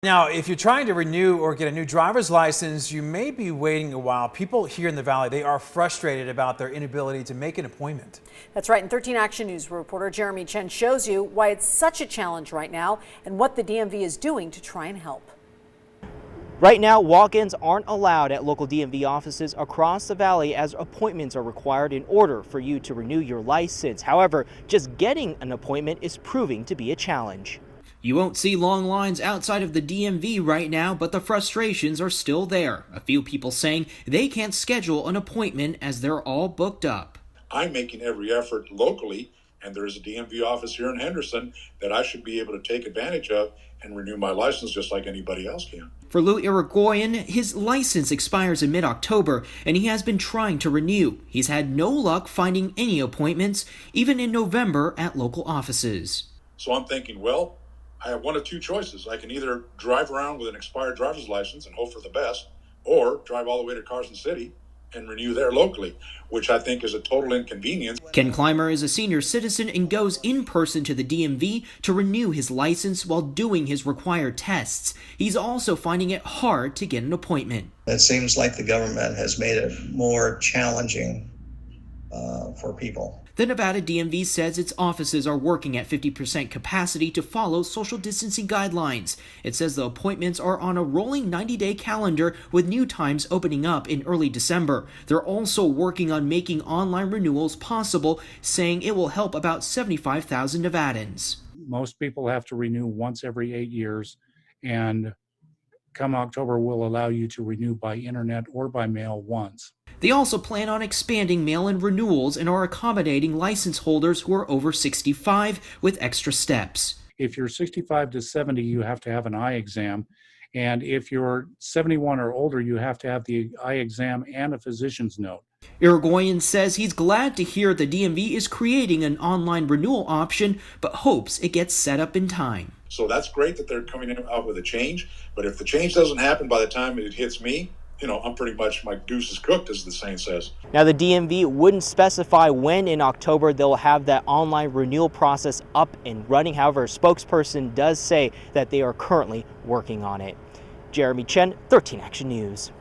Now, if you're trying to renew or get a new driver's license, you may be waiting a while. People here in the Valley, they are frustrated about their inability to make an appointment. That's right. In 13 Action News, reporter Jeremy Chen shows you why it's such a challenge right now and what the DMV is doing to try and help. Right now, walk-ins aren't allowed at local DMV offices across the valley as appointments are required in order for you to renew your license. However, just getting an appointment is proving to be a challenge. You won't see long lines outside of the DMV right now, but the frustrations are still there. A few people saying they can't schedule an appointment as they're all booked up. I'm making every effort locally, and there's a DMV office here in Henderson that I should be able to take advantage of and renew my license just like anybody else can. For Lou Irigoyen, his license expires in mid-October, and he has been trying to renew. He's had no luck finding any appointments, even in November at local offices. So I'm thinking, well, I have one of two choices. I can either drive around with an expired driver's license and hope for the best, or drive all the way to Carson City and renew there locally, which I think is a total inconvenience. Ken Clymer is a senior citizen and goes in person to the DMV to renew his license while doing his required tests. He's also finding it hard to get an appointment. It seems like the government has made it more challenging for people. The Nevada DMV says its offices are working at 50% capacity to follow social distancing guidelines. It says the appointments are on a rolling 90-day calendar with new times opening up in early December. They're also working on making online renewals possible, saying it will help about 75,000 Nevadans. Most people have to renew once every 8 years, and come October will allow you to renew by internet or by mail once. They also plan on expanding mail-in renewals and are accommodating license holders who are over 65 with extra steps. If you're 65 to 70, you have to have an eye exam. And if you're 71 or older, you have to have the eye exam and a physician's note. Irigoyen says he's glad to hear the DMV is creating an online renewal option, but hopes it gets set up in time. So that's great that they're coming out with a change, but if the change doesn't happen by the time it hits me, I'm pretty much, my goose is cooked, as the saying says. Now, the DMV wouldn't specify when in October they'll have that online renewal process up and running. However, a spokesperson does say that they are currently working on it. Jeremy Chen, 13 Action News.